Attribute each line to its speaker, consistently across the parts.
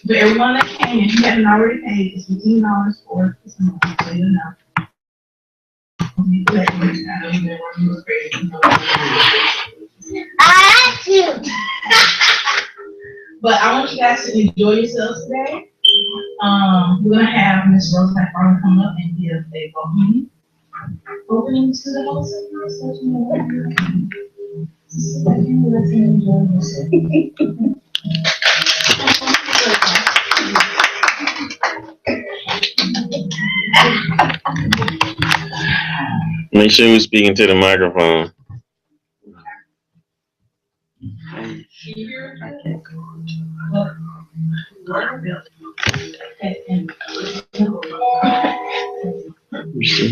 Speaker 1: But everyone that came, if you haven't already paid, it's $15 for this month, so you know. You collect what you got, you've been working with crazy. I have to. But I want you guys to enjoy yourselves today. We're gonna have Miss Rose Farmer come up and give a opening to the whole session.
Speaker 2: Make sure we're speaking to the microphone.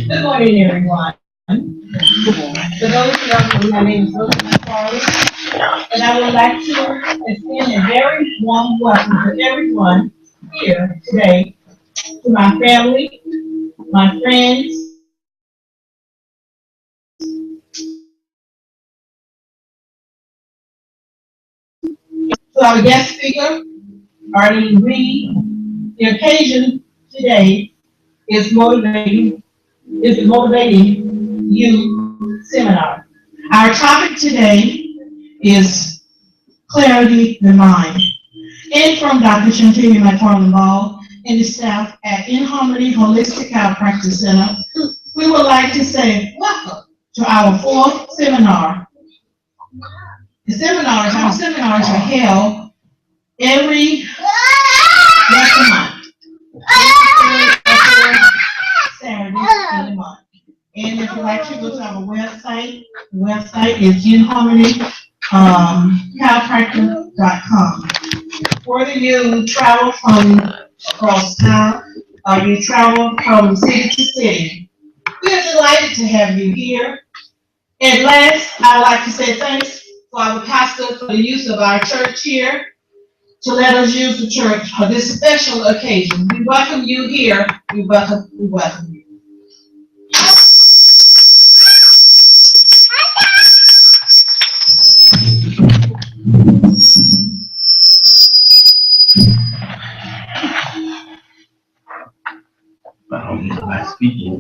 Speaker 1: Good morning, everyone. For those who don't know, my name is Rosemary Farley, and I would like to extend a very warm welcome to everyone here today, to my family, my friends, to our guest speaker, Arlene Reed. The occasion today is the Motivating You seminar. Our topic today is Clarity the Mind. And from Dr. Chantilly McFarland Ball and the staff at In Harmony Holistic Chiropractic Center, we would like to say welcome to our fourth seminar. Our seminars are held every once a month. Saturday in the month. And if you'd like to go to our website, the website is inharmonychiropractor.com. Whether you travel from across town or you travel from city to city, we are delighted to have you here. And last, I'd like to say thanks for our pastor for the use of our church here to let us use the church for this special occasion. We welcome you here. We welcome you.
Speaker 2: Speaking.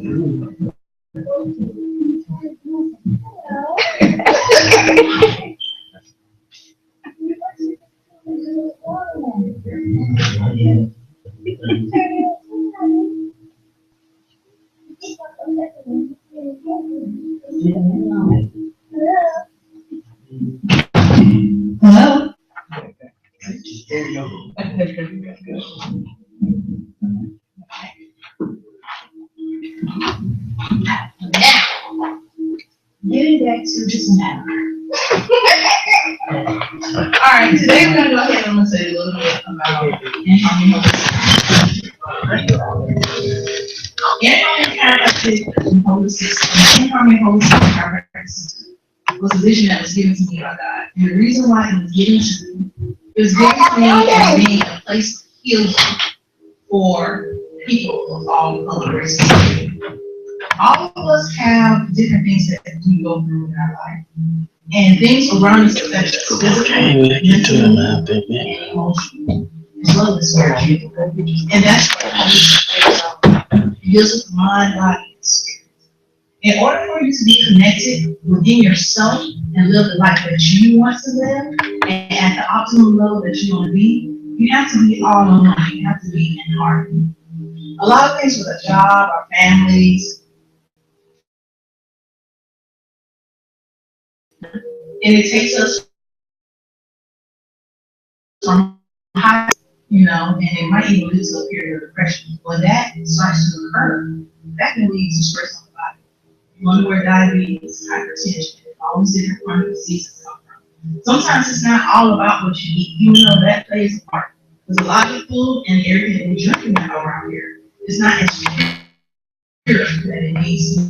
Speaker 1: Hello? Getting back to this matter. All right, today we're going to go ahead and I'm going to say a little bit about In-Harmony Holistic was a vision that was given to me by God. And the reason why it was given to me, it was given to me as being a place of healing for people of all colors. All of us have different things that we go through in our life. And things around us affect us physically, mentally, and emotionally, as well as spiritually. And that's what it deals with the mind, body, and spirit. In order for you to be connected within yourself and live the life that you want to live, and at the optimum level that you want to be, you have to be all in one. You have to be in harmony. A lot of things with a job, our families, and it takes us from high, and it might even lead to a period of depression. When that starts to occur, that can lead to stress on the body. You wonder where diabetes, hypertension, all these different chronic diseases come from. Sometimes it's not all about what you eat, even though that plays a part. Because a lot of food and the area that we're drinking around here is not as pure that it needs to be.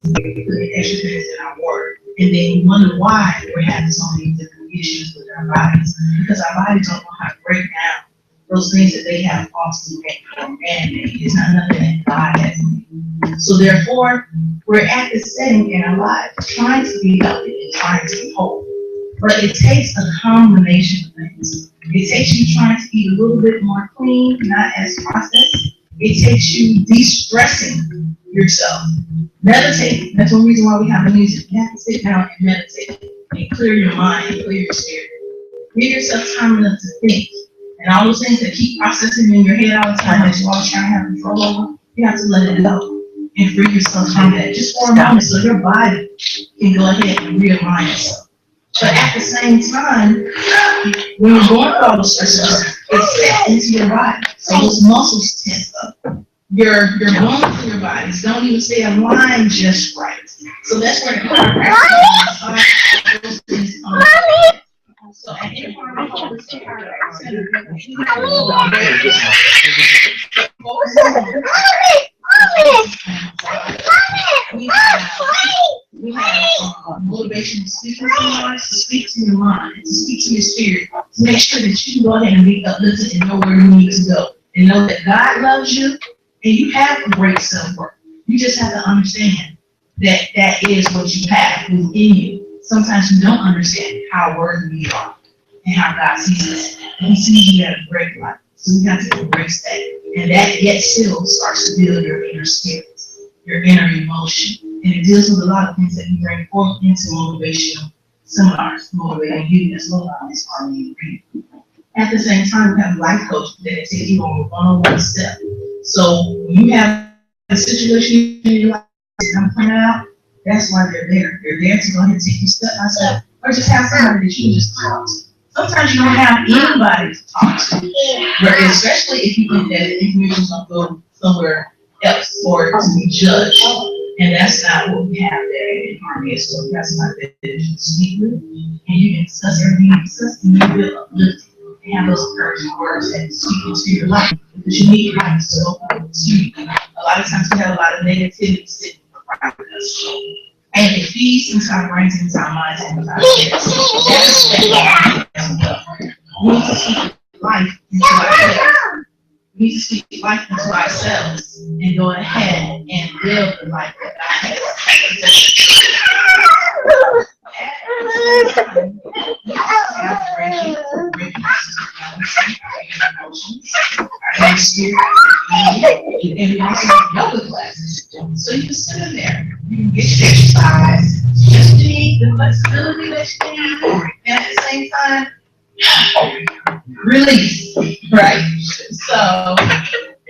Speaker 1: The extra things in our water, and then you wonder why we're having so many different issues with our bodies, because our bodies don't know how to break down those things that they have falsely made or man-made. It's not nothing that God has made. So therefore, we're at this setting in our lives, trying to be healthy and trying to be whole. But it takes a combination of things. It takes you trying to eat a little bit more clean, not as processed. It takes you de-stressing yourself. Meditating. That's one reason why we have the music. You have to sit down and meditate and clear your mind and clear your spirit. Give yourself time enough to think. And all those things that keep processing in your head all the time that you always trying to have control over, you have to let it go and free yourself from that just for a moment so your body can go ahead and realign itself. But at the same time, when you're going through all those stresses, it's set into your body. So those muscles tense up. Your bones in your bodies don't even stay aligned just right. So that's where the chiropractor those things come in. So at any point, we have motivational speaking seminars to speak to your mind, to speak to your spirit, to make sure that you can go ahead and be uplifted and know where you need to go. And know that God loves you and you have a great self-worth. You just have to understand that that is what you have within you. Sometimes you don't understand how worthy you are and how God sees us. And He sees you at a great life. So you have to embrace that. And that yet still starts to build your inner spirit, your inner emotion. And it deals with a lot of things that you bring forth into motivational seminars, motivating you as well as harmony and at the same time, we have a life coach that takes you on a one-on-one step. So when you have a situation in your life that I'm pointing out, that's why they're there. They're there to go ahead and take you step by step, or just have somebody that you can just talk to. Sometimes you don't have anybody to talk to, but especially if you think that information is going to go somewhere else or to be judged. And that's not what we have there in Harmony. So we have somebody that you can speak with, and you can discuss everything you discuss, and you feel uplifted. Have those encouraging words that speak into your life because you need life to open to you. A lot of times we have a lot of negativity sitting around us. And it feeds into our brains, into our minds, and into our spirits. We need to speak life into ourselves. We need to speak life into ourselves and go ahead and build the life that God has. And we also have yoga classes. So you can sit in there, you can get your exercise, just need the flexibility that you need, and at the same time, release, right? So,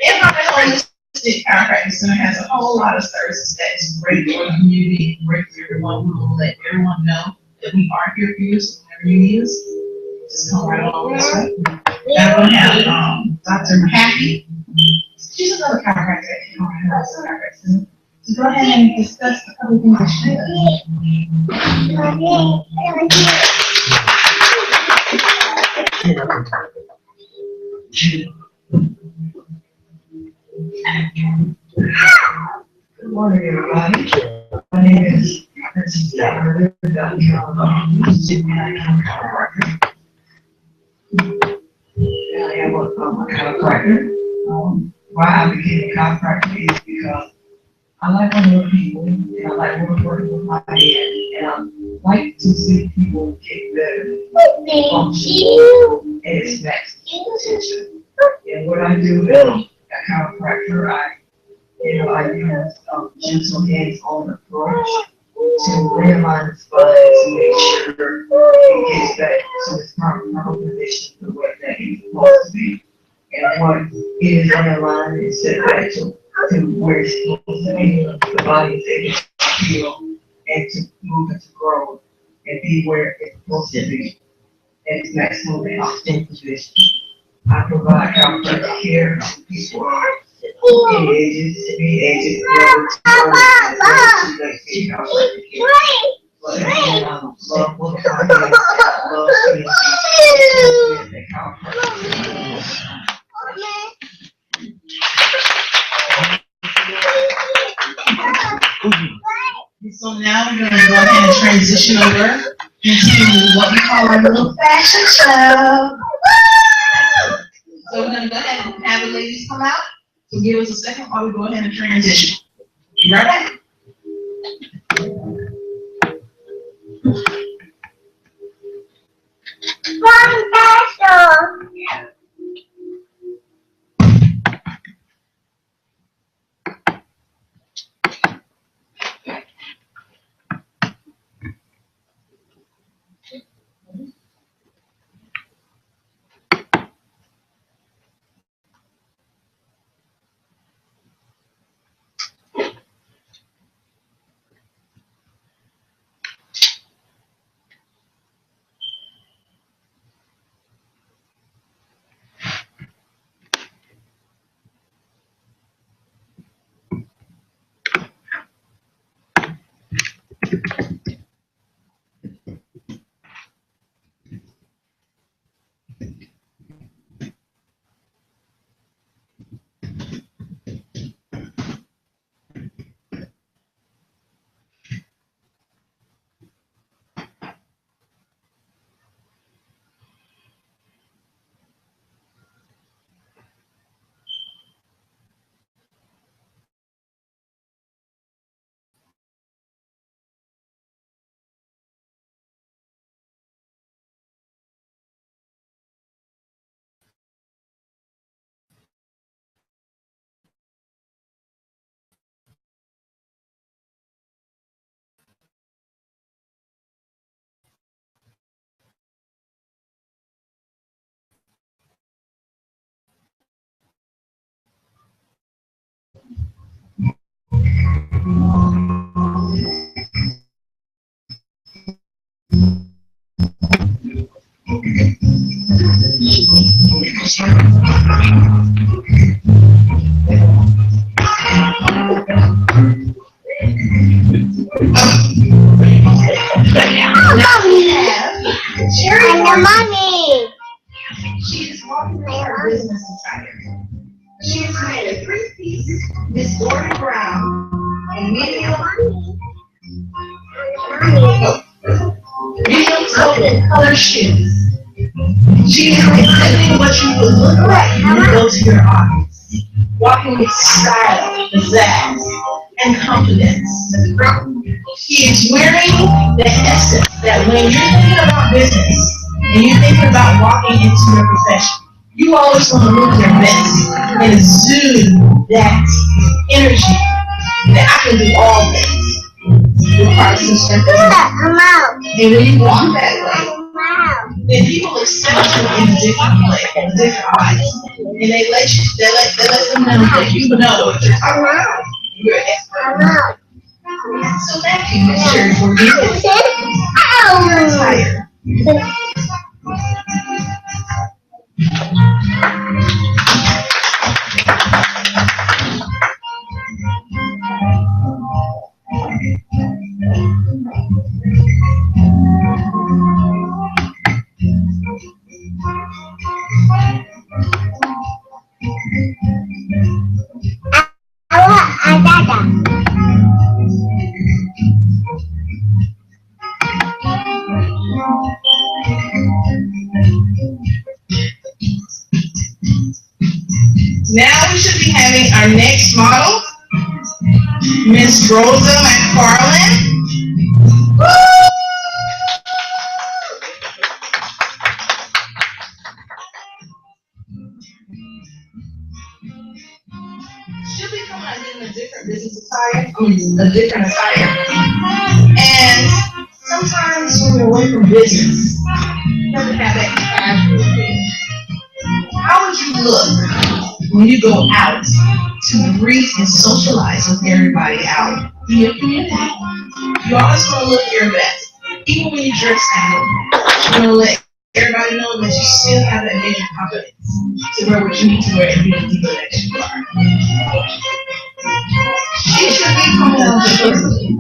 Speaker 1: in my holistic chiropractic center has a whole lot of services that's great for the community, great for everyone. We will let everyone know that we are here for you, so whenever you need us, just come right along this way. Now we're going to have Dr. Happy. She's another chiropractor at the chiropractic center. So go ahead and discuss a couple things that she Good morning, everybody. My name is Princess Dr. I am a chiropractor. Why I became a chiropractor is because I like working with people, and I like working with my head, and I like to see people get better, function, and it's maximum potential. And what I do as a chiropractor, I use gentle hands-on approach to realign the spine to make sure it gets back to its proper position the way that it's supposed to be. And what is unaligned is set back to where it's supposed to be. The body is able to heal and to move and to grow and be where it's supposed to be at its maximum and optimal position. I provide chiropractic care to people any ages, but love what I love So now we're going to go ahead and transition over into what we call our little fashion show. So we're going to go ahead and have the ladies come out. So give us a second while we go ahead and transition. Be right back.
Speaker 3: Sherry and mommy.
Speaker 1: She is walking her business attire. She has made a three-piece Miss Gordon Brown and medium color shoes. She is exhibiting what you would look like when you go to your office. Walking with style, pizzazz, and confidence. She is wearing the essence that when you're thinking about business and you're thinking about walking into your profession, you always want to look your best and exude that energy that I can do all things. Your heart is strength. And when you walk that way, then people accept you in a different way, in a different eyes. And they let them know that you know what you're talking about. You're an expert. So thank you, Miss Sherry, for being your attire. Now we should be having our next model, Miss Rosa McFarland. She'll be coming out in a different business attire, a different attire. And sometimes when we're away from business, you have to have that casual thing. How would you look when you go out to greet and socialize with everybody out in your community? You always want to look your best. Even when you dress down, you want to let everybody know that you still have that major confidence to wear what you need to wear and be the people that you are. She should be coming out differently.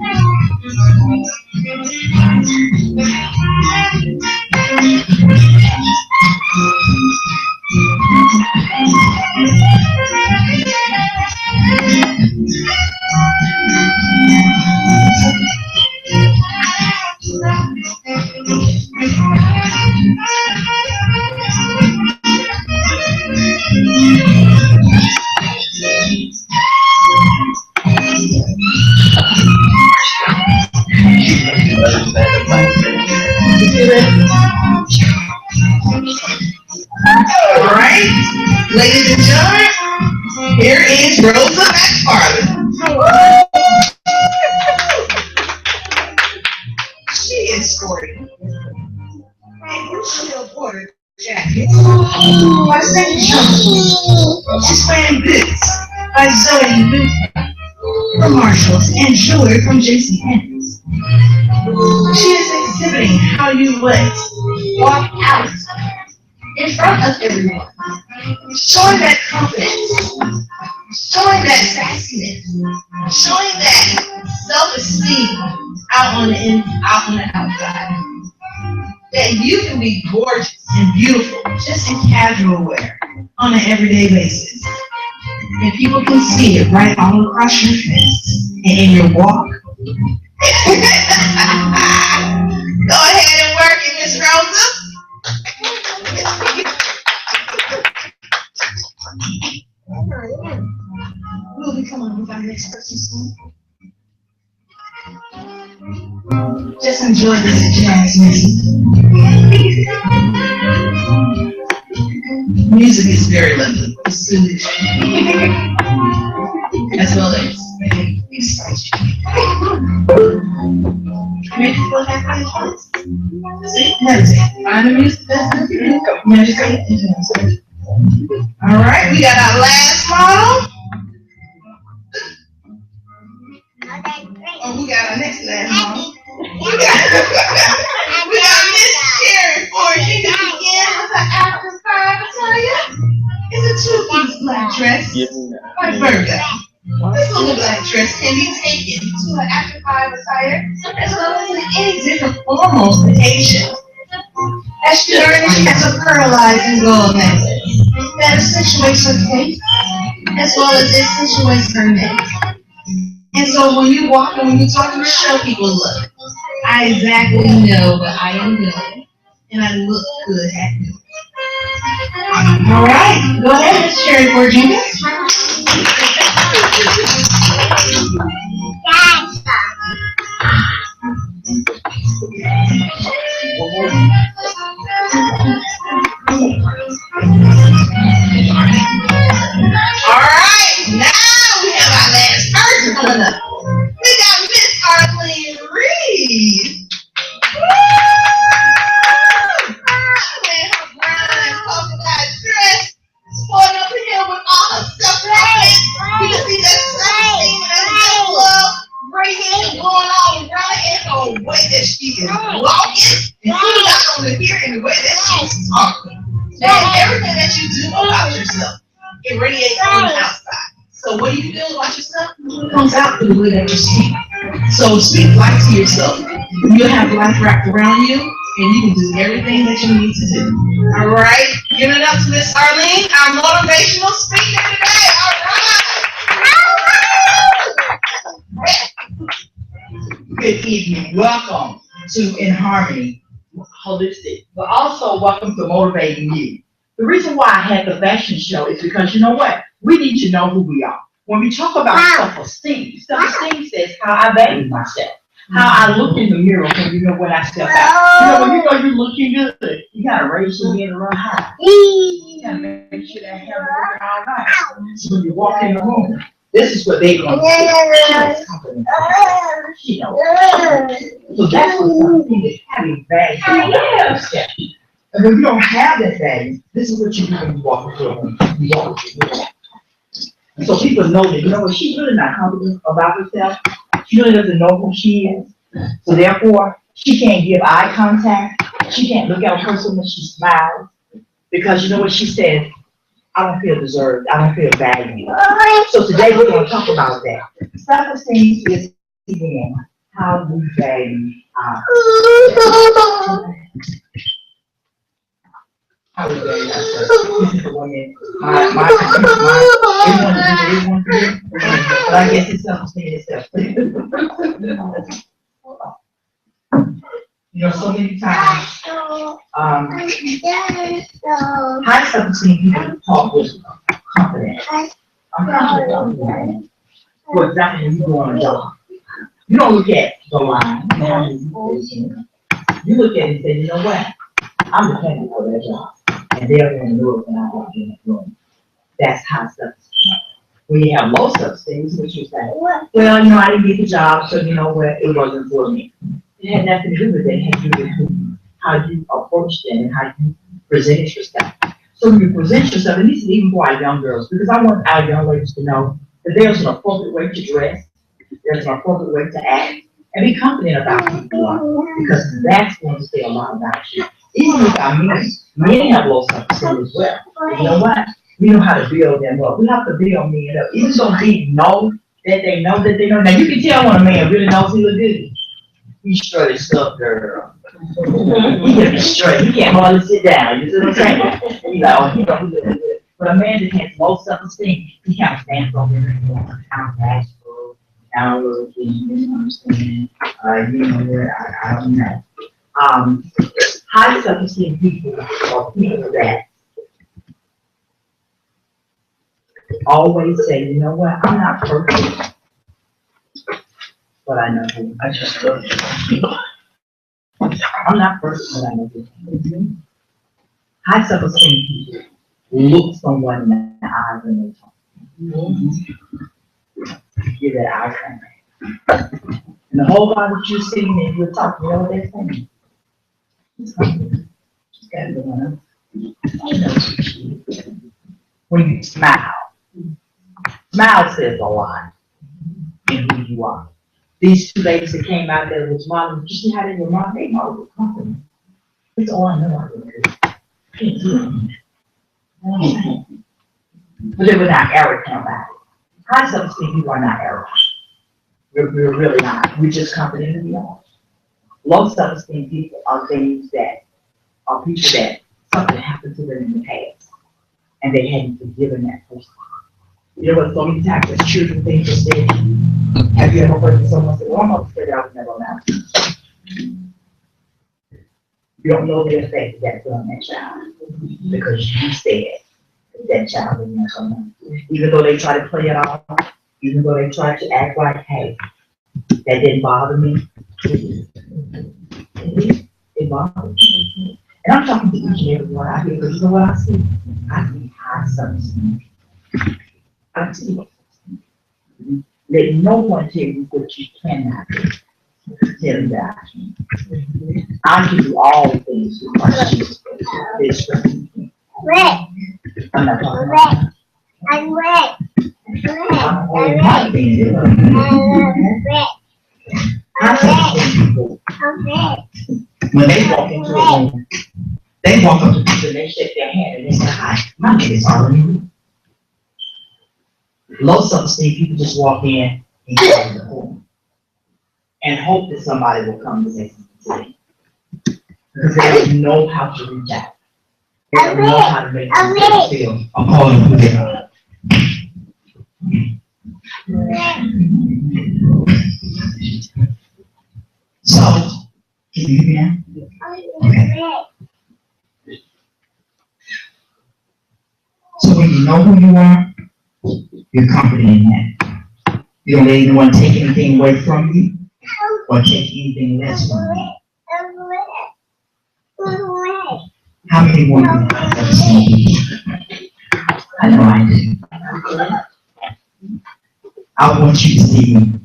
Speaker 1: you ready? All right, ladies and gentlemen, here is Rosa McFarland. She is sporty. And you still Porter jacket by St. John. She's wearing boots by Zoe Luther from Marshalls and jewelry from JCPenney's. She is exhibiting how you would walk out in front of everyone, showing that confidence, showing that sassiness, showing that self-esteem out on the outside. That you can be gorgeous and beautiful just in casual wear on an everyday basis. And people can see it right all across your face and in your walk. Go ahead and work it, Miss Rosa. We'll be coming with our next person soon. Just enjoy this jazz music. Music is very lovely. It's soothing. As well as exciting. Make people happy and fun. See, meditate. Find the music that's good for you. Meditate and meditate. All right, we got our last model. Oh, we got our next last model. We got Miss Sherry Ford. She can begin with her African pride attire. It's a two-piece black dress by Virgo. This little black dress can be taken to an African pride attire as well as in any different formal occasion. As she has a pearlizing gold necklace that accentuates her face as well as it accentuates her neck. And so when you walk and when you talk, you show people, look, I exactly know what I am doing, and I look good at it. All right, go ahead, Miss Sherry Ford Jenkins. All right, now we have our last person coming up. We got Miss Arlene Reed. Sporting up here with all her stuff right. You can see that thing and that love radiation going all around in the way that she is walking. And you not only hear in the way that she's talking. And everything that you do about yourself, it radiates on the outside. So what do you feel about yourself? It comes out through the way that you speak. So speak life to yourself. You'll have life wrapped around you. And you can do everything that you need to do. All right, give it up to Miss Arlene, our motivational speaker today. All right.
Speaker 4: Good evening. Welcome to In Harmony Holistic, but also welcome to Motivating You. The reason why I had the fashion show is because you know what? We need to know who we are. When we talk about self-esteem, self-esteem says how I value myself. How I look in the mirror when I step out. When you know you're looking good, you gotta raise your head around high. You gotta make sure that hair is all right. So when you walk in the room, this is what they're going to see. So that's what something is having value. And when you don't have that value, this is what you do when you walk into a room. You walk into a room. And so people know that, you know what, she's really not confident about herself. She really doesn't know who she is. So therefore, she can't give eye contact. She can't look at a person when she smiles. Because you know what she says? I don't feel deserved. I don't feel valued. So today we're going to talk about that. Self-esteem is again how we value ourselves. How we value ourselves. This is the woman. Everyone here. But I guess it's self-esteem itself. You know, so many times, high self-esteem people talk with confidence. I'm confident for example, when you go on a job. You don't look at the line. You look at it and say, you know what? I'm the candidate for that job. And they're going to do it when I walk in the room. That's high self-esteem. When you have low self-esteem, what you say, well, you know, I didn't get the job, so you know what, it wasn't for me. It had nothing to do with it. It had to do with how you approach them and how you present yourself. So when you present yourself, and this is even for our young girls, because I want our young ladies to know that there's an appropriate way to dress, there's an appropriate way to act, and be confident about who you are, because that's going to say a lot about you. Even with our men have low self-esteem as well. But you know what? We know how to build them up. We have to build men up. Even though they know that they know that they know. Now you can tell when a man really knows he look good. He's straight as stuff, girl. He can be straight. He can't hardly sit down. You see what I'm saying? He's like, oh, he don't look good. But a man that has low self-esteem, he kind of stands over there and goes, I'm bashful, down a little bit, you know what I'm saying? You know what? I don't know. High self-esteem people are people that always say, you know what, I'm not perfect, but I know who I trust. I'm not perfect, but I know who. High self-esteem people look someone in the eyes when they talk. Give that eye contact. And the whole lot that you're sitting there, you're talking, you know what they're saying? When you smile, smile says a lot in who you are. These two ladies that came out there with mom, did you see how they were mom? They know the company. It's all I know I can do. But they were not arrogant about it. High self-esteem people are not arrogant. We're really not. We're just confident in the art. Low self-esteem people are things that are people that something happened to them in the past and they hadn't forgiven that person. You know what, so many times as children things are said. Have you ever heard someone say, well, I'm upset I was never allowed to? You don't know the effect that's on that child because you said that child was never allowed. Even though they try to play it off, even though they try to act like, hey, that didn't bother me. It bothers me. And I'm talking to each and every one out here because you know what I see? I see high self-esteem. I see it. Let no one tell you what you cannot do. Tell you that I can do all things through Christ Jesus.
Speaker 3: Red.
Speaker 4: I'm not talking about
Speaker 3: I'm red.
Speaker 4: I'm only not being
Speaker 3: Red.
Speaker 4: high self-esteem people.
Speaker 3: I'm red.
Speaker 4: When they walk into a room, they walk up to people and they shake their hand and they say, hi, my name is already. Low self-esteem people just walk in and close the door and hope that somebody will come and say something to them. Because they don't know how to reach out. They don't know how to make themselves feel according to who they are. So, can you hear me now? Okay. So when you know who you are, you're confident in that. You don't let anyone take anything away from you or take anything less from you. How many women have ever seen you? I know I do. I want you to see me.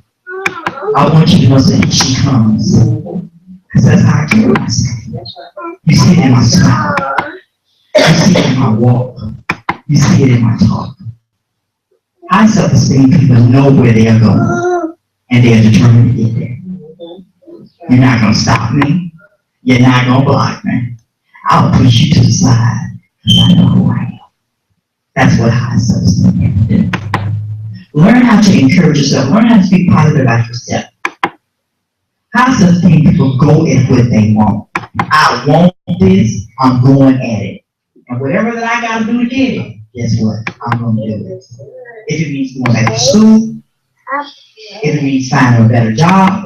Speaker 4: I want you to know that she comes. Because that's how I carry myself. You see it in my smile. You see it in my walk. You see it in my talk. High self-esteem people know where they are going, and they are determined to get there. You're not going to stop me. You're not going to block me. I'll push you to the side because I know who I am. That's what high self-esteem people do. Learn how to encourage yourself. Learn how to speak positive about yourself. High self-esteem people go at what they want. I want this. I'm going at it. And whatever that I got to do to get it, guess what? I'm going to do it. If it means going back to school, if it means finding a better job,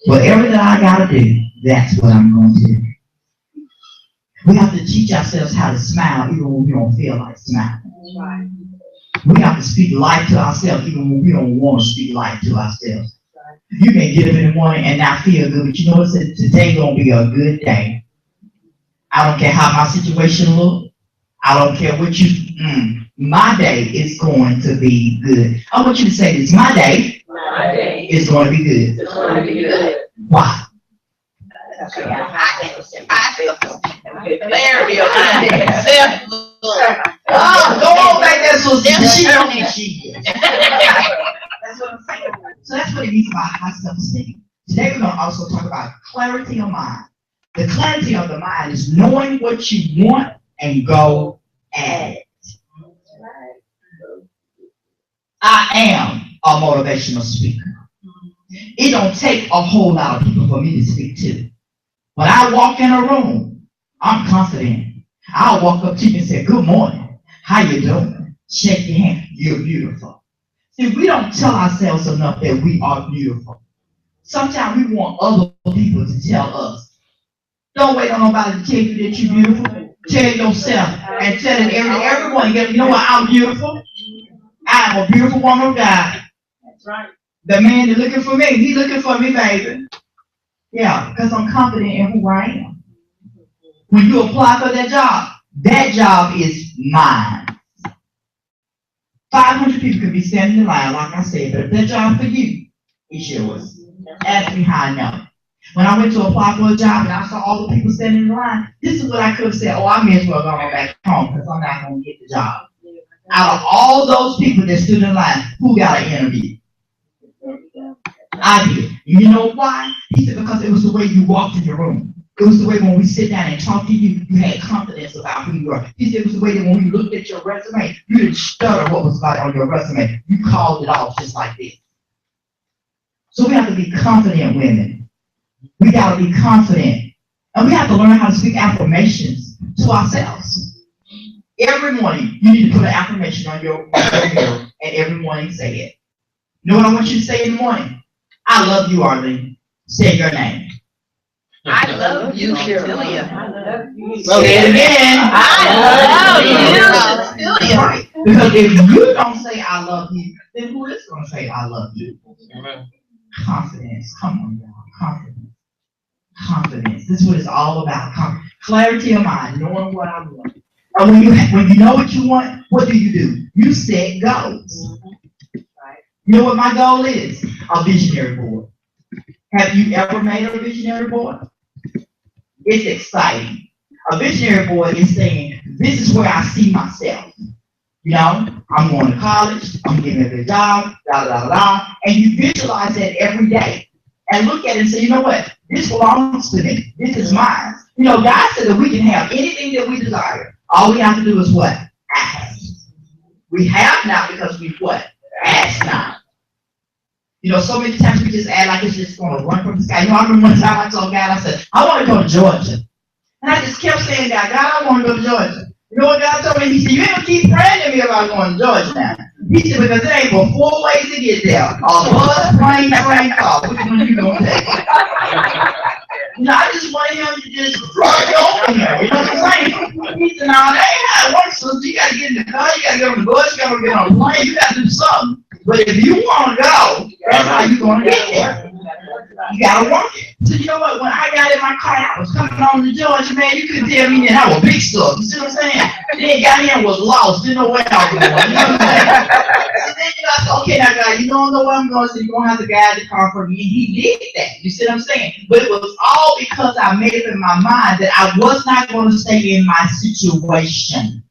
Speaker 4: whatever that I got to do, that's what I'm going to do. We have to teach ourselves how to smile even when we don't feel like smiling. We have to speak life to ourselves even when we don't want to speak life to ourselves. You can get up in the morning and not feel good, but you know what? Today gonna be a good day. I don't care how my situation look. I don't care what my day is going to be good. I want you to say this, my day is going to be good.
Speaker 5: It's going to be good.
Speaker 4: Why?
Speaker 5: Clarity of mind.
Speaker 4: Oh, go on back there, so she don't need she. That's what I'm saying. So that's what it means about high self-esteem. Today we're going to also talk about clarity of mind. The clarity of the mind is knowing what you want and go at it. I am a motivational speaker. It don't take a whole lot of people for me to speak to. When I walk in a room, I'm confident. I'll walk up to you and say, good morning. How you doing? Shake your hand. You're beautiful. See, we don't tell ourselves enough that we are beautiful. Sometimes we want other people to tell us. Don't wait on nobody to tell you that you're beautiful. Tell yourself and tell everyone, you know what, I'm beautiful. I'm a beautiful woman of God.
Speaker 5: That's right.
Speaker 4: The man is looking for me. He looking for me, baby. Yeah, because I'm confident in who I am. When you apply for that job is mine. 500 people could be standing in line, like I said, but if that job for you, it's yours. Ask me how I know. When I went to apply for a job and I saw all the people standing in line, this is what I could have said, oh, I may as well go back home because I'm not going to get the job. Out of all those people that stood in line, who got an interview? I did. You know why? He said because it was the way you walked in the room. It was the way when we sit down and talk to you, you had confidence about who you are. He said it was the way that when we looked at your resume, you didn't stutter what was on your resume. You called it off just like this. So we have to be confident women. We got to be confident. And we have to learn how to speak affirmations to ourselves. Every morning, you need to put an affirmation on your mirror and every morning say it. You know what I want you to say in the morning? I love you, Arlene. Say your name.
Speaker 5: I love you, Cecilia.
Speaker 4: Say it again.
Speaker 5: I love you, Cecilia.
Speaker 4: Right. Because if you don't say I love you, then who is going to say I love you? Confidence. Come on, y'all. Confidence. Confidence. This is what it's all about. Clarity of mind, knowing what I want. And when you know what you want, what do? You set goals. You know what my goal is? A visionary board. Have you ever made a visionary board? It's exciting. A visionary board is saying, this is where I see myself. You know, I'm going to college, I'm getting a good job, and you visualize that every day. And look at it and say, you know what? This belongs to me. This is mine. You know, God said that we can have anything that we desire. All we have to do is what? Ask. We have not because we what? Ask not. You know, so many times we just act like it's just going to run from the sky. You know, I remember one time I told God, I said, I want to go to Georgia. And I just kept saying, God, I want to go to Georgia. You know what God told me? He said, you ain't going to keep praying to me about going to Georgia now. He said, because it ain't but 4 ways to get there. A bus, plane, train, car. Which one you going to take? You know, I just want him to just drop you over here. You know what I'm saying? He said, no, that ain't how it works, sister. You got to get in the car. You got to get on the bus. You got to get on the plane. You got to do something. But if you want to go, that's how you're going to get there. You got to work it. So you know what? When I got in my car, I was coming on to Georgia, man. You couldn't tell me that I was big stuff. You see what I'm saying? Then got here and was lost. Didn't know where I was going. You know what I'm saying? So then you know, I said, okay, now, God, you don't know where I'm going, so you're going to have to guide the car for me. And he did that. You see what I'm saying? But it was all because I made up in my mind that I was not going to stay in my situation.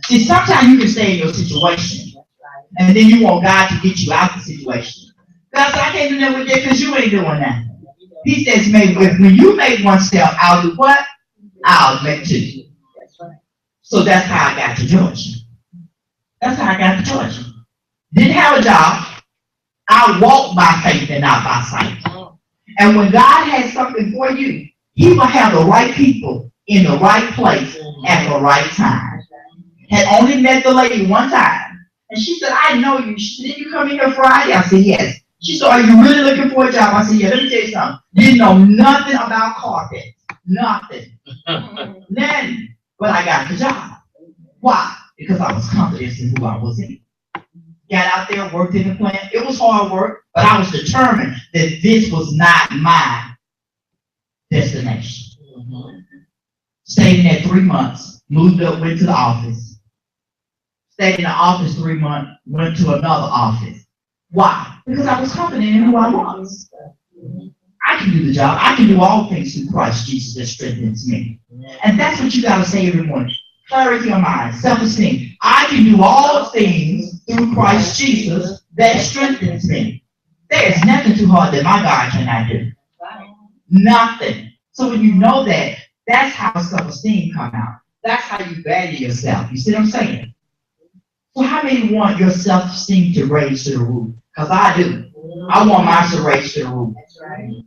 Speaker 4: See, sometimes you can stay in your situation. And then you want God to get you out the situation. God said, I can't do that with you because you ain't doing that. He says, when you make one step, I'll do what? I'll make two. So that's how I got to Georgia. That's how I got to Georgia. Didn't have a job. I walked by faith and not by sight. And when God has something for you, he will have the right people in the right place at the right time. Had only met the lady one time. And she said, I know you. She said, did you come in here Friday? I said, yes. She said, are you really looking for a job? I said, yeah, let me tell you something. Didn't know nothing about carpet. Nothing. Nothing. But I got the job. Why? Because I was confident in who I was in. got out there, worked in the plant. It was hard work, but I was determined that this was not my destination. Stayed in there 3 months, moved up, went to the office. Stayed in the office 3 months, went to another office. Why? Because I was confident in who I was. I can do the job. I can do all things through Christ Jesus that strengthens me. And that's what you got to say every morning. Clarity of mind, self-esteem. I can do all things through Christ Jesus that strengthens me. There is nothing too hard that my God cannot do. Nothing. So when you know that, that's how self-esteem come out. That's how you value yourself. You see what I'm saying? So how many want your self-esteem to raise to the roof? Because I do. I want mine to raise to the roof.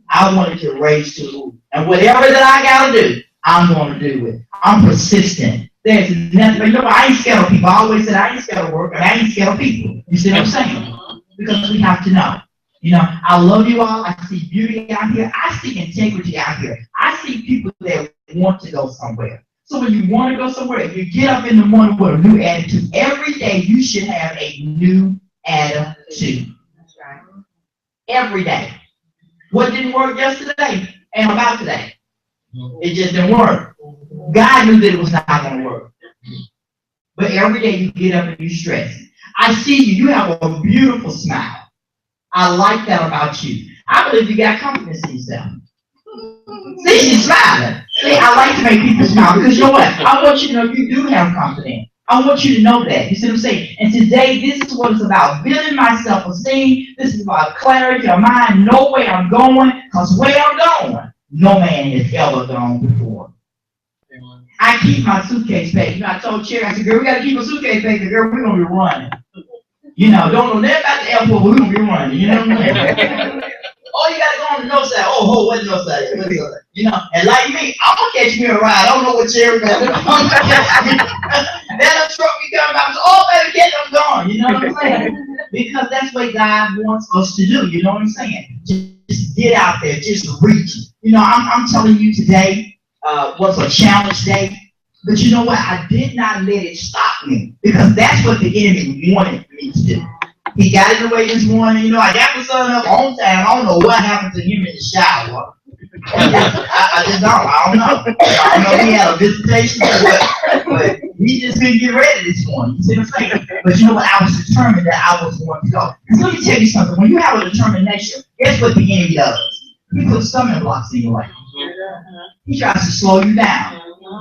Speaker 4: I want it to raise to the roof. And whatever that I got to do, I'm going to do it. I'm persistent. There's nothing, you know, I ain't scared of people. I always said I ain't scared of work, and I ain't scared of people. You see what I'm saying? Because we have to know. You know, I love you all. I see beauty out here. I see integrity out here. I see people that want to go somewhere. So when you want to go somewhere, you get up in the morning with a new attitude. Every day you should have a new attitude. Every day. What didn't work yesterday ain't about today. It just didn't work. God knew that it was not going to work. But every day you get up and you stress. I see you. You have a beautiful smile. I like that about you. I believe you got confidence in yourself. See, she's smiling. See, I like to make people smile because you know what? I want you to know you do have confidence. I want you to know that. You see what I'm saying? And today, this is what it's about. Building my self-esteem. This is about clarity of mind. Know where I'm going. Because where I'm going, no man has ever gone before. I keep my suitcase packed. You know, I told Cherry, I said, girl, we got to keep a suitcase packed. Girl, we're going to be running. You know, don't know nothing about the airport, but we're going to be running. You know what I'm saying? Oh, you got to go on the north side. Oh, what north side? You know, and like me, I'm going to catch me a ride. I don't know what Cherry got. Then a truck be coming out. Oh, baby, get them going. You know what I'm saying? Because that's what God wants us to do. You know what I'm saying? Just get out there. Just reach. You know, I'm telling you today was a challenge day. But you know what? I did not let it stop me. Because that's what the enemy wanted me to do. He got in the way this morning. You know, I got my son up on time. I don't know what happened to him in the shower. I just don't. I don't know. I don't know if he had a visitation or what. But he just couldn't get ready this morning. You see what I'm saying? But you know what? I was determined that I was going to go. Because let me tell you something. When you have a determination, guess what the enemy does? He puts stumbling blocks in your life. He tries to slow you down.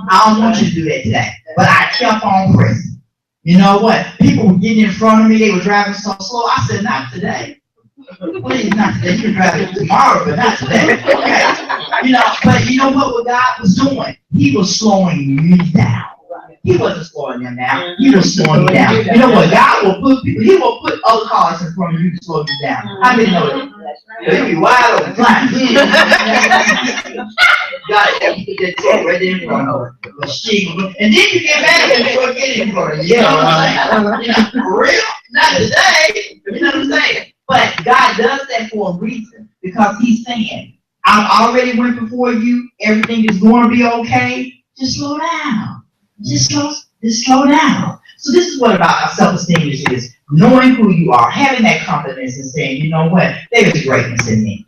Speaker 4: I don't want you to do that today. But I kept on pressing. You know what? People were getting in front of me. They were driving so slow. I said, not today. Please, not today. You can drive it tomorrow, but not today. Okay. You know, but you know what God was doing? He was slowing me down. He wasn't slowing them down. He was slowing me down. You know what? God will put people, he will put other cars in front of you to slow you down. How many know that? They'll be wide open flying. God help you put that truck right there in front of her. And then you get back and the truck get in front of you. You know what I'm saying? You know, for real? Not today. You know what I'm saying? But God does that for a reason. Because he's saying, I've already went before you. Everything is going to be okay. Just slow down. Just slow down. So this is what about self-esteem is knowing who you are, having that confidence and saying, you know what, there is greatness in me.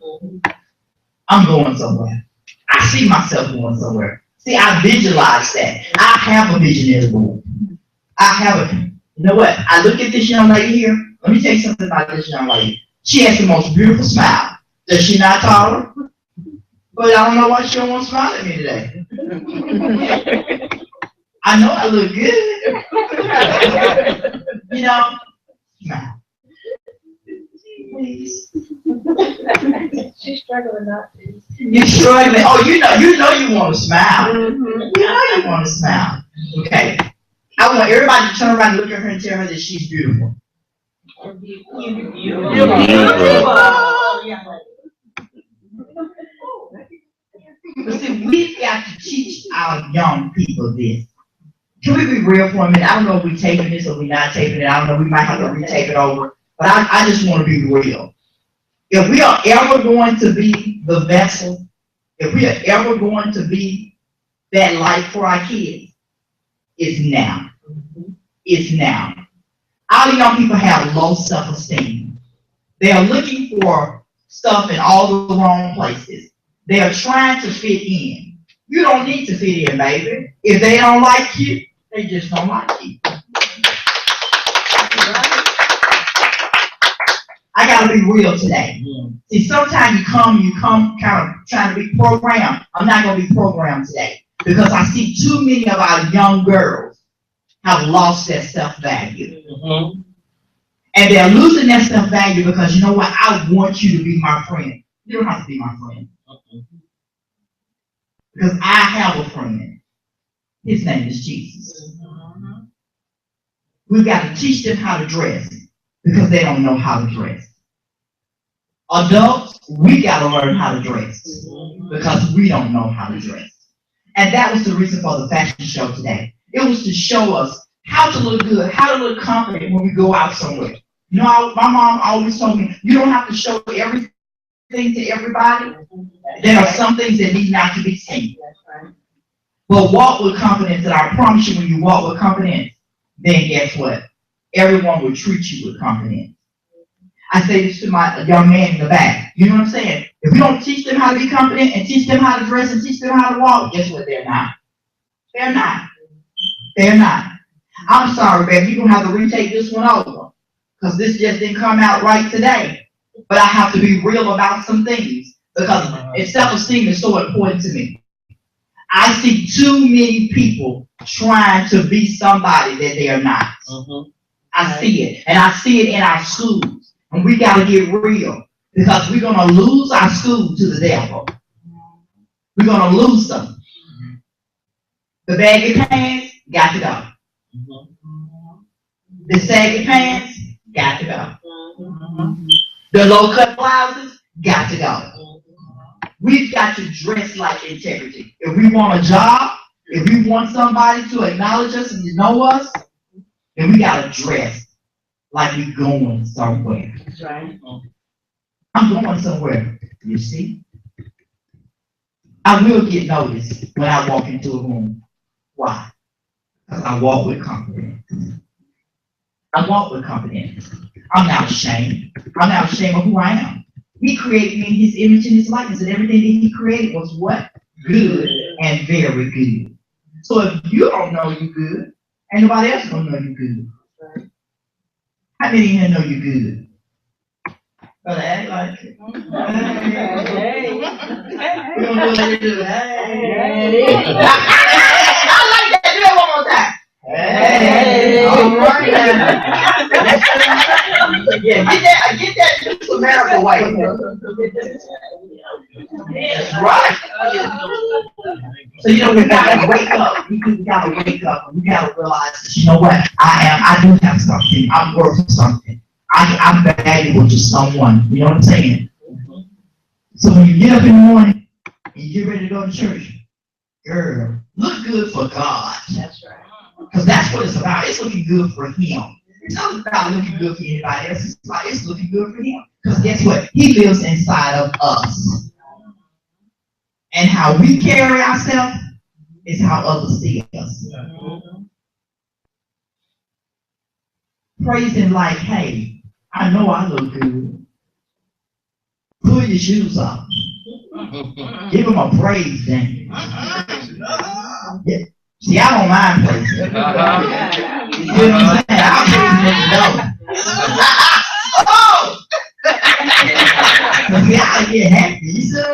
Speaker 4: I'm going somewhere. I see myself going somewhere. See, I visualize that. I have a visionary board. I have a, you know what, I look at this young lady here. Let me tell you something about this young lady. She has the most beautiful smile. Does she not taller? But I don't know why she don't want to smile at me today. I know I look good. You know, smile. Please.
Speaker 3: She's struggling not to.
Speaker 4: You're struggling. Oh, you know you want to smile. You know you want to smile. Okay. I want everybody to turn around and look at her and tell her that she's beautiful. But see, we've got to teach our young people this. Can we be real for a minute? I don't know if we're taping this or we're not taping it. I don't know. We might have to retape it over. But I just want to be real. If we are ever going to be the vessel, if we are ever going to be that light for our kids, it's now. It's now. All the young people have low self-esteem. They are looking for stuff in all the wrong places. They are trying to fit in. You don't need to fit in, baby. If they don't like you, they just don't like you. I gotta be real today. See, sometimes you come kind of trying to be programmed. I'm not gonna be programmed today because I see too many of our young girls have lost their self-value. And they're losing their self-value because, you know what, I want you to be my friend. You don't have to be my friend. Because I have a friend. His name is Jesus. We've got to teach them how to dress because they don't know how to dress. Adults, we got to learn how to dress because we don't know how to dress. And that was the reason for the fashion show today. It was to show us how to look good, how to look confident when we go out somewhere. You know, my mom always told me, you don't have to show everything to everybody. There are some things that need not to be seen. But walk with confidence, and I promise you, when you walk with confidence, then guess what? Everyone will treat you with confidence. I say this to my young man in the back. You know what I'm saying? If we don't teach them how to be confident and teach them how to dress and teach them how to walk, guess what? They're not. They're not. They're not. I'm sorry, baby. You're going to have to retake this one over because this just didn't come out right today. But I have to be real about some things because self-esteem is so important to me. I see too many people trying to be somebody that they are not. I see it. And I see it in our schools. And we got to get real because we're going to lose our school to the devil. We're going to lose them. The baggy pants, got to go. The saggy pants, got to go. The low-cut blouses, got to go. We've got to dress like integrity. If we want a job, if we want somebody to acknowledge us and to know us, then we got to dress like we're going somewhere.
Speaker 5: That's right.
Speaker 4: I'm going somewhere, you see. I will get noticed when I walk into a room. Why? Because I walk with confidence. I walk with confidence. I'm not ashamed. I'm not ashamed of who I am. He created me in his image and his likeness, and everything that he created was what? Good and very good. So if you don't know you good, ain't nobody else gonna know you good. How many of you know you good? Well, act like it. Hey. We don't know what to do. Hey. I like that. Do that one more time. Hey. All right. Yeah, get that just America white. That's right. So you know we gotta wake up. We gotta wake up and we gotta realize that, you know what? I do have something. I'm worth something. I'm valuable to someone. You know what I'm saying? So when you get up in the morning and you get ready to go to church, girl, look good for God.
Speaker 5: That's right.
Speaker 4: Because that's what it's about. It's looking good for him. It's not about looking good for anybody else. It's looking good for him. Because guess what? He lives inside of us. And how we carry ourselves is how others see us. Praise him like, hey, I know I look good. Pull your shoes off. Give him a praise, then. Yeah. See, I don't mind praising. You know what I'm saying? I'll praise him. Oh! See, I get happy. You see what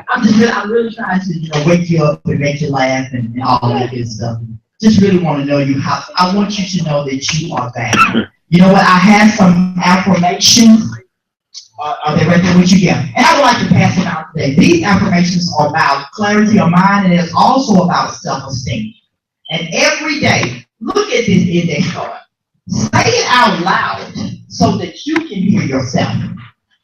Speaker 4: I'm saying? I'm really trying to, wake you up and make you laugh and all that good stuff. Just really want to know you. I want you to know that you are valuable. You know what? I have some affirmations. Are they right there with you? Yeah. And I would like to pass them out today. These affirmations are about clarity of mind, and it's also about self-esteem. And every day, look at this index card. Say it out loud so that you can hear yourself.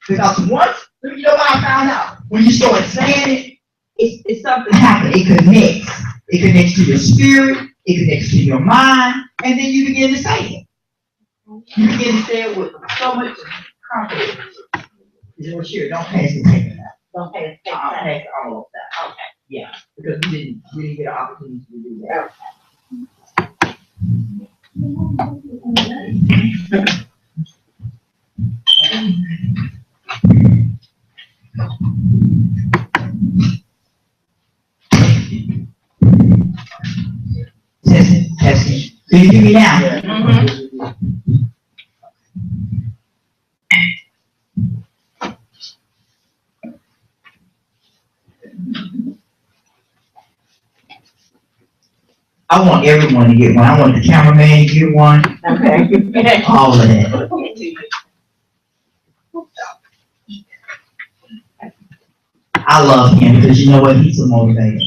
Speaker 4: Because once, you know what I found out? When you start saying it, it's something happens. It connects. It connects to your spirit. It connects to your mind. And then you begin to say it. You begin to say it with so much confidence. Sure, don't pass the paper now.
Speaker 5: Don't pay
Speaker 4: I'll pass all of that. Okay. Yeah. Because we didn't get an opportunity to do that. Testing, testing. Can you hear me now? I want everyone to get one. I want the cameraman to get one.
Speaker 5: Okay.
Speaker 4: All of that. I love him because you know what? He's a motivator.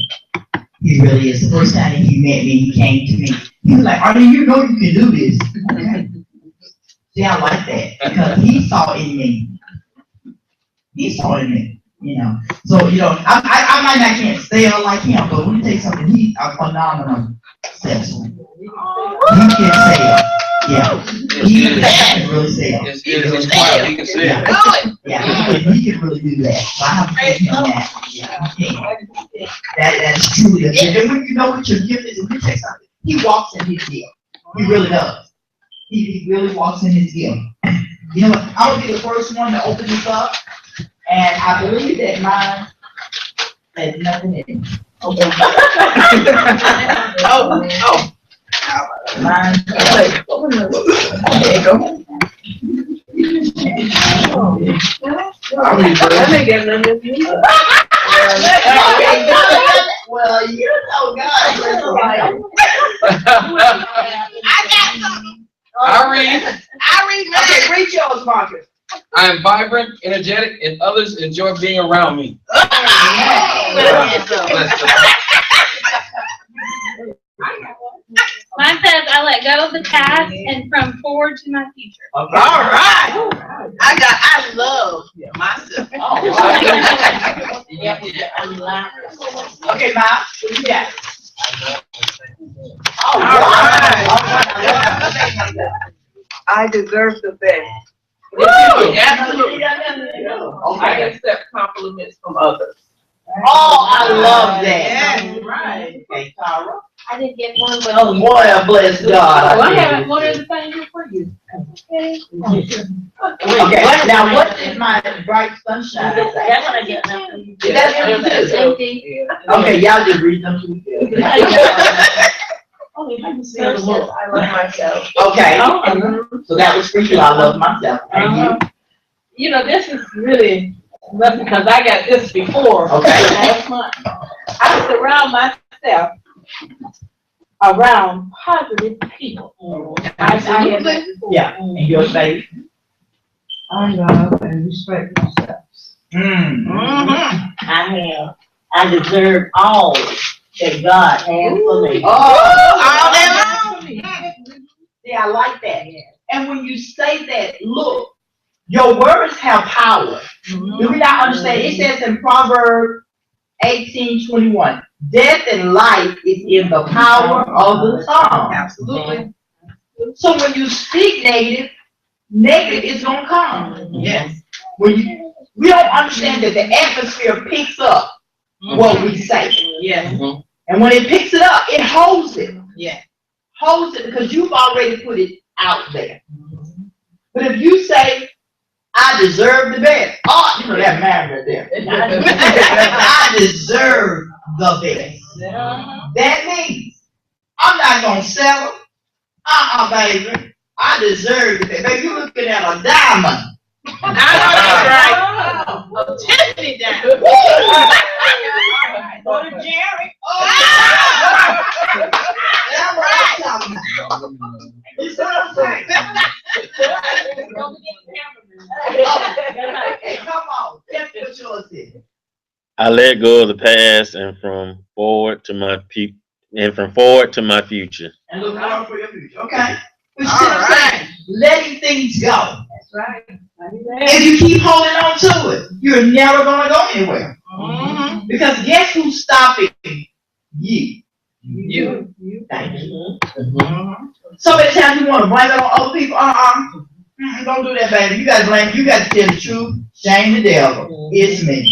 Speaker 4: He really is. The first time that he met me, he came to me. He was like, Artie, you know you can do this. Okay. See, I like that because he saw in me. He saw in me, you know. So, you know, I might not can't sail like him, but when you take something, he's a phenomenal salesman. He can sail. Yeah. He can really sail.
Speaker 6: It's quiet, he can say it.
Speaker 4: Yeah, he can really do that. So I have to give him that. Yeah, he can. That's truly the gift. And when you know what your gift is, when you take something, he walks in his gift. He really does. He really walks in his gift. You know what? I will be the first one to open this up, and I believe that mine has nothing in it. Okay.
Speaker 5: Oh.
Speaker 4: Mine.
Speaker 5: There you go.
Speaker 6: I read
Speaker 3: I
Speaker 6: first.
Speaker 3: think I'm number three.
Speaker 4: Well, you know God.
Speaker 5: I got something.
Speaker 6: I read.
Speaker 4: Okay, read yours, Marcus.
Speaker 6: I am vibrant, energetic, and others enjoy being around me.
Speaker 7: Mine says I let go of the past and from forward to my future.
Speaker 5: All right. I love myself.
Speaker 4: Okay, Ma, what you got?
Speaker 5: All
Speaker 3: I deserve the best.
Speaker 5: Absolutely.
Speaker 3: I accept compliments from others.
Speaker 4: Oh, I love that.
Speaker 5: Yes, right.
Speaker 4: Okay, Tara.
Speaker 7: I did get one, but
Speaker 4: Oh, boy, I bless God.
Speaker 3: Well, I have one other thing here for you.
Speaker 4: Okay, now what is my bright sunshine?
Speaker 5: That's what I get now.
Speaker 4: That's what it is.
Speaker 7: same thing.
Speaker 4: Okay, y'all just read them too.
Speaker 3: I love myself.
Speaker 4: Okay, so that was for you. I love myself. And you?
Speaker 3: You know, this is really, because I got this before.
Speaker 4: Okay.
Speaker 3: Last month. I surround myself around positive people. I had that before.
Speaker 4: Yeah, and your face?
Speaker 8: I love and respect myself.
Speaker 5: I deserve all that God has for me.
Speaker 4: All day long. Yeah, I like that. And when you say that, look, your words have power. Do we not understand? It says in Proverbs 18:21, death and life is in the power of the tongue.
Speaker 5: Absolutely.
Speaker 4: So when you speak negative is gonna come.
Speaker 5: Yes.
Speaker 4: We don't understand that the atmosphere picks up what we say.
Speaker 5: Yes.
Speaker 4: And when it picks it up, it holds it.
Speaker 5: Yeah.
Speaker 4: Holds it because you've already put it out there. But if you say, I deserve the best. Oh, you know that man right there. I deserve the best. That means I'm not gonna sell them. Baby. I deserve the best. Baby, you're looking at a diamond.
Speaker 5: I know that's right. Tiffany down.
Speaker 4: Go to Jerry. That's what I'm talking about. You see what I'm saying? Hey, come on. That's what yours is.
Speaker 2: I let go of the past and from forward to my future.
Speaker 4: And look out for your future. Okay. But you see
Speaker 5: All
Speaker 4: what I'm saying?
Speaker 5: right.
Speaker 4: Letting things go.
Speaker 3: That's right.
Speaker 4: If you keep holding on to it, you're never gonna go anywhere.
Speaker 5: Mhm.
Speaker 4: Because guess who's stopping you?
Speaker 5: You.
Speaker 4: Thank you. So many times you want to blame it on other people. Don't do that, baby. You gotta blame. You gotta tell the truth. Shame the devil. It's me.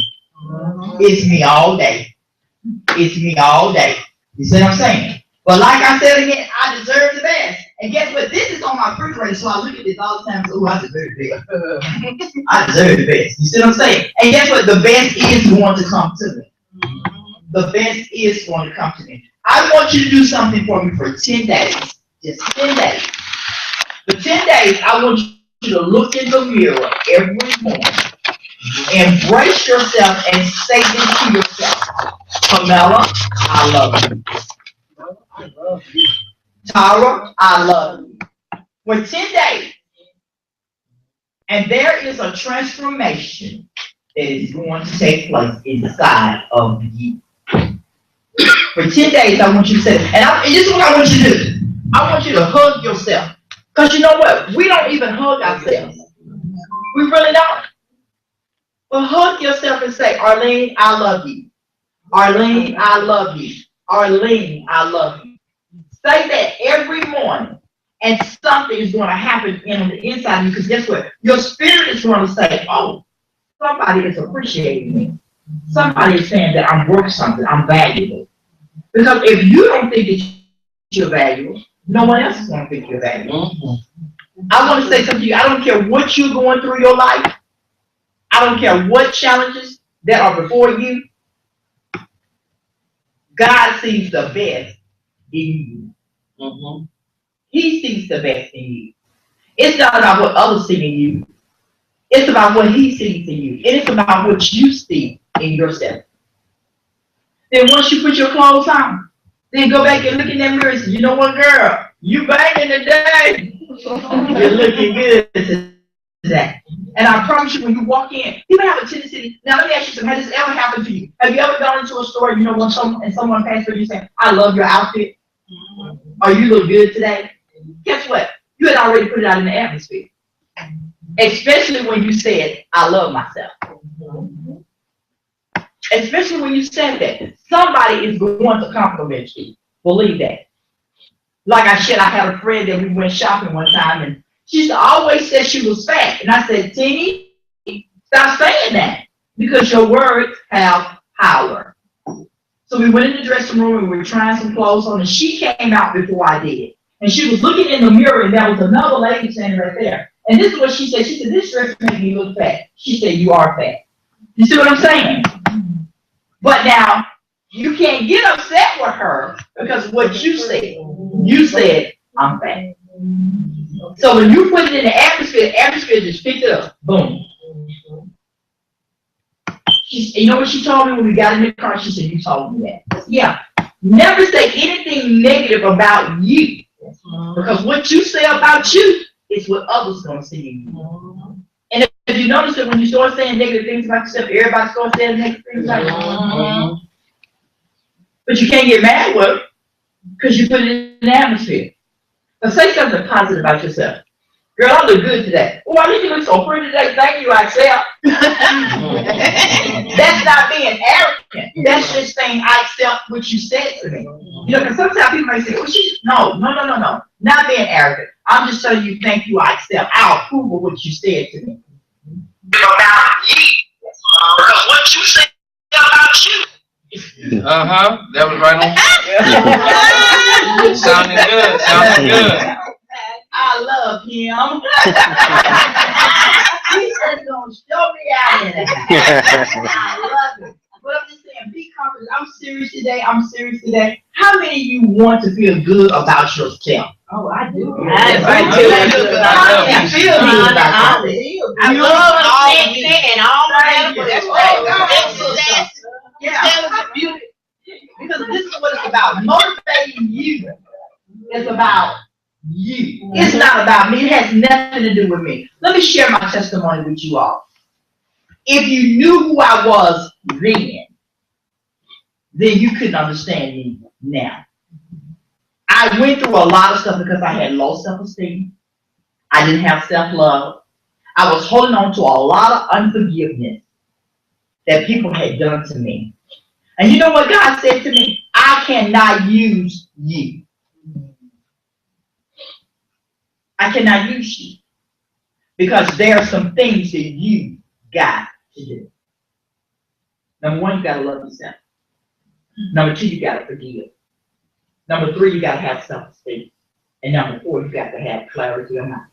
Speaker 4: It's me all day. It's me all day. You see what I'm saying? But like I said again, I deserve the best. And guess what? This is on my refrigerator, so I look at this all the time. Oh, I deserve this. I deserve the best. You see what I'm saying? And guess what? The best is going to come to me. The best is going to come to me. I want you to do something for me for 10 days. Just 10 days. For 10 days, I want you to look in the mirror every morning. Embrace yourself and say this to yourself. Pamela, I love you. Tara, I love you. For 10 days. And there is a transformation that is going to take place inside of you. For 10 days, I want you to say, and this is what I want you to do. I want you to hug yourself. Because you know what? We don't even hug ourselves. We really don't. But hug yourself and say, Arlene, I love you. Arlene, I love you. Arlene, I love you. Say that every morning, and something is going to happen on the inside of you. Because guess what? Your spirit is going to say, oh, somebody is appreciating me. Somebody is saying that I'm worth something. I'm valuable. Because if you don't think that you're valuable, no one else is going to think you're valuable. I want to say something to you. I don't care what you're going through in your life. I don't care what challenges that are before you. God sees the best in you. He sees the best in you. It's not about what others see in you. It's about what he sees in you. And it's about what you see in yourself. Then once you put your clothes on, then go back and look in that mirror and say, you know what, girl? You banging today. You're looking good today. And I promise you, when you walk in, people have a tendency. Now, let me ask you something. Has this ever happened to you? Have you ever gone into a store, you know, when someone passed through you saying, I love your outfit? Or you look good today? Guess what? You had already put it out in the atmosphere. Especially when you said, I love myself. Especially when you said that. Somebody is going to compliment you. Believe that. Like I said, I had a friend that we went shopping one time, and she used to always say she was fat. And I said, Teeny, stop saying that, because your words have power. So we went in the dressing room and we were trying some clothes on, and she came out before I did. And she was looking in the mirror, and there was another lady standing right there. And this is what she said. She said, this dress makes me look fat. She said, you are fat. You see what I'm saying? But now, you can't get upset with her because what you said, I'm fat. So when you put it in the atmosphere just picked it up. Boom. You know what she told me when we got in the car? She said, you told me that. Yeah. Never say anything negative about you. Because what you say about you is what others going to see in you. And if you notice that when you start saying negative things about yourself, everybody starts saying negative things about you. But you can't get mad with it because you put it in the atmosphere. But say something positive about yourself. Girl, I look good today. Oh, I think you look so pretty today. Thank you, I accept. That's not being arrogant. That's just saying I accept what you said to me. You know, because sometimes people might say, no. Not being arrogant. I'm just telling you, thank you, I accept. I approve of what you said to me. About you. Because what you said about you.
Speaker 6: That was right on. Sounding good.
Speaker 4: I love him. He's just gonna show me out in that. I love it. But I'm just saying, be confident. I'm serious today. How many of you want to feel good about yourself? Oh, I do. I do. How do you feel good about yourself? I love all of me and all my. That's right. Yeah. Beauty. Because this is what it's about. Motivating you is about you. It's not about me. It has nothing to do with me. Let me share my testimony with you all. If you knew who I was then you couldn't understand me now. I went through a lot of stuff because I had low self-esteem. I didn't have self-love. I was holding on to a lot of unforgiveness that people had done to me. And you know what God said to me? I cannot use you. I cannot use you. Because there are some things that you got to do. Number one, you got to love yourself. Number two, you got to forgive. Number three, you got to have self-esteem. And number 4, you got to have clarity of mind.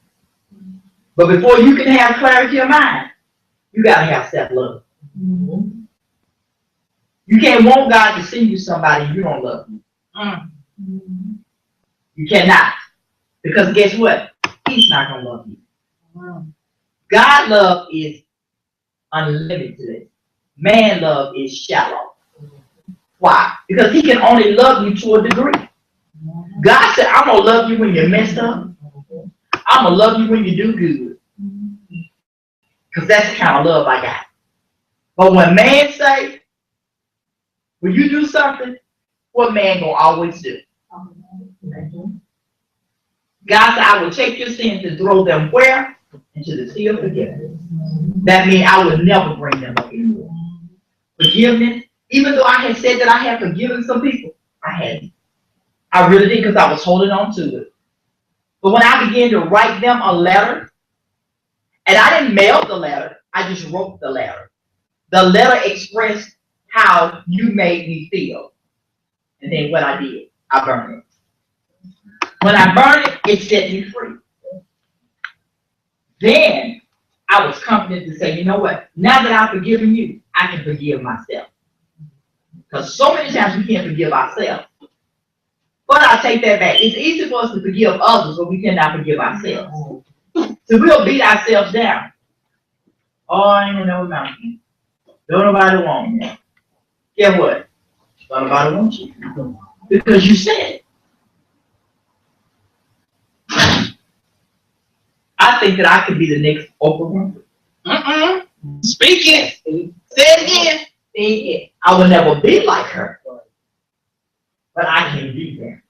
Speaker 4: But before you can have clarity of mind, you got to have self-love. You can't want God to send you somebody you don't love. You cannot. Because guess what? He's not going to love you. God love is unlimited. Man love is shallow. Why? Because he can only love you to a degree. God said, I'm going to love you when you're messed up. I'm going to love you when you do good. Because that's the kind of love I got. But when man say, when you do something, what man going to always do? God said, I will take your sins and throw them where? Into the sea of forgiveness. That means I will never bring them up anymore. Forgiveness, even though I had said that I had forgiven some people, I hadn't. I really did, because I was holding on to it. But when I began to write them a letter, and I didn't mail the letter, I just wrote the letter. The letter expressed how you made me feel. And then what I did, I burned it. When I burned it, it set me free. Then I was confident to say, you know what? Now that I've forgiven you, I can forgive myself. Because so many times we can't forgive ourselves. But I take that back. It's easy for us to forgive others, but we cannot forgive ourselves. So we'll beat ourselves down. Oh, I ain't gonna know about me. Don't nobody want me. Guess what? Don't nobody want you. Because you said it. I think that I could be the next Oprah Winfrey.
Speaker 6: Speak it. Say it again.
Speaker 4: I will never be like her. But I can be there.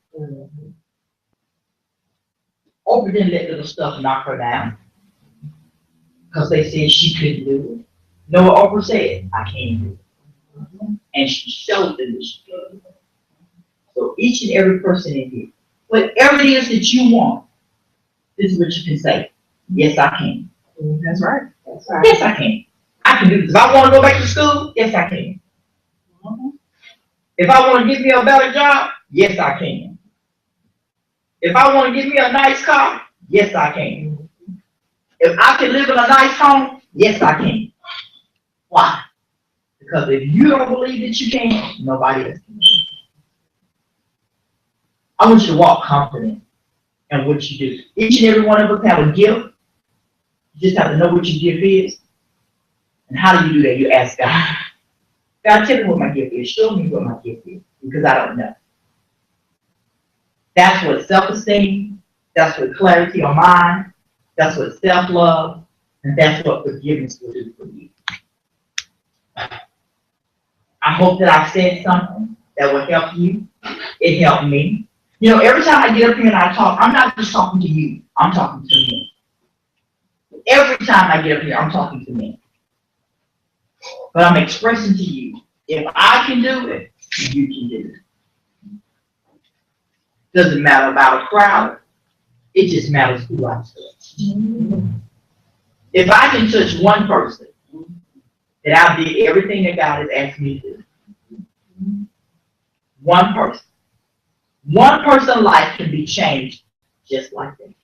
Speaker 4: Oprah didn't let little stuff knock her down. Because they said she couldn't do it. You know what Oprah said? I can do it. And she showed them that she could. So each and every person in here, whatever it is that you want, this is what you can say. Yes, I can.
Speaker 8: That's right.
Speaker 4: Yes, I can. I can do this. If I want to go back to school, yes, I can. If I want to get me a better job, yes, I can. If I want to get me a nice car, yes, I can. If I can live in a nice home, yes, I can. Why? Because if you don't believe that you can, nobody else can. I want you to walk confident in what you do. Each and every one of us have a gift. You just have to know what your gift is. And how do you do that? You ask God. God, tell me what my gift is. Show me what my gift is. Because I don't know. That's what self-esteem, that's what clarity of mind, that's what self-love, and that's what forgiveness will do for you. I hope that I said something that will help you. It helped me. You know, every time I get up here and I talk, I'm not just talking to you. I'm talking to me. Every time I get up here, I'm talking to me. But I'm expressing to you, if I can do it, you can do it. Doesn't matter about a crowd. It just matters who I touch. If I can touch one person, then I did everything that God has asked me to do. One person. One person's life can be changed just like that.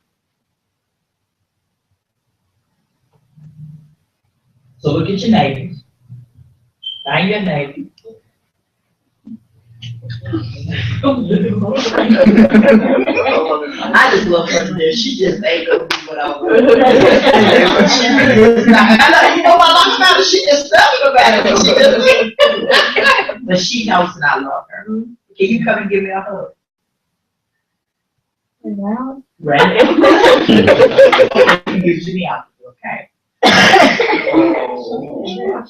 Speaker 4: So look at your neighbors. Find your neighbor. I just love her there. She just ain't gonna do what I want. You know what I like about her? She just stuck about it. But she knows that I love her. Can you come and give me a hug? Right? You give me out, okay?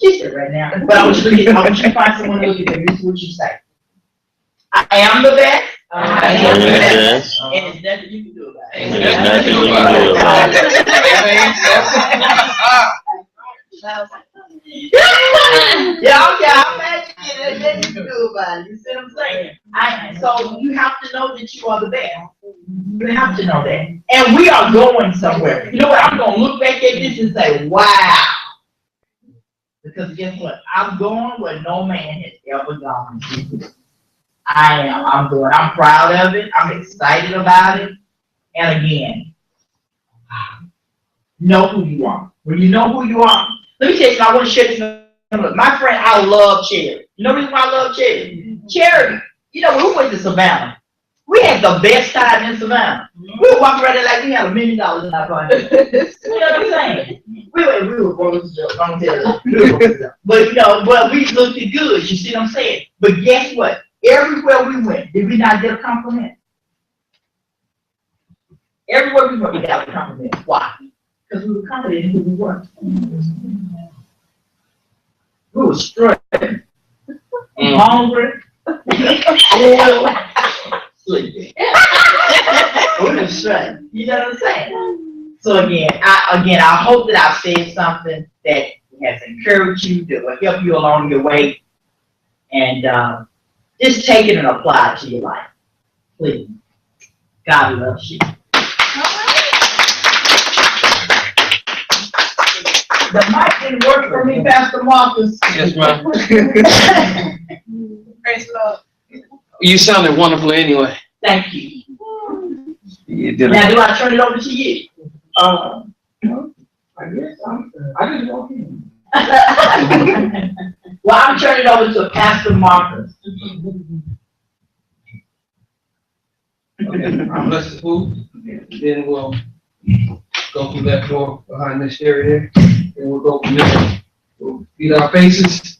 Speaker 4: She said right now. But I want you to find someone to look at them. This is what you say. I am the best.
Speaker 2: I am the best.
Speaker 4: And there's nothing you can do about it.
Speaker 2: There's nothing you can do about it.
Speaker 4: Yeah, I'm mad you get it. There's nothing you can do about it. You see what I'm saying? So you have to know that you are the best. You have to know that. And we are going somewhere. You know what? I'm going to look back at this and say, wow. Because guess what? I'm going where no man has ever gone. I'm going. I'm proud of it. I'm excited about it. and again, know who you are. When you know who you are, let me tell you something, I want to share this. My friend, I love Cherry. You know the reason why I love Cherry? Cherry, you know, we went to Savannah. We had the best time in Savannah. We were walking around there like we had $1 million in our pocket. You know what I'm saying? We were going to jail. Don't tell you. But you know, but we looked good. You see what I'm saying? But guess what? Everywhere we went, did we not get a compliment? Everywhere we went, we got a compliment. Why? Because we were confident in who we were. We were struggling, hungry, sleeping. We were struggling. You know what I'm saying? So again, I hope that I've said something that has encouraged you, that will help you along your way, and just take it and apply it to your life. Please. God loves you. The mic didn't work for me, Pastor Marcus.
Speaker 6: Yes, ma'am.
Speaker 1: Praise the Lord.
Speaker 6: You sounded wonderful anyway.
Speaker 4: Thank you.
Speaker 6: You did
Speaker 4: Now,
Speaker 6: it.
Speaker 4: do I turn it over to you?
Speaker 8: I guess I just walk in.
Speaker 4: Well, I'm turning it over to Pastor Marcus.
Speaker 6: Bless the food. Then we'll go through that door behind this area there, and we'll go from there. We'll feed our faces.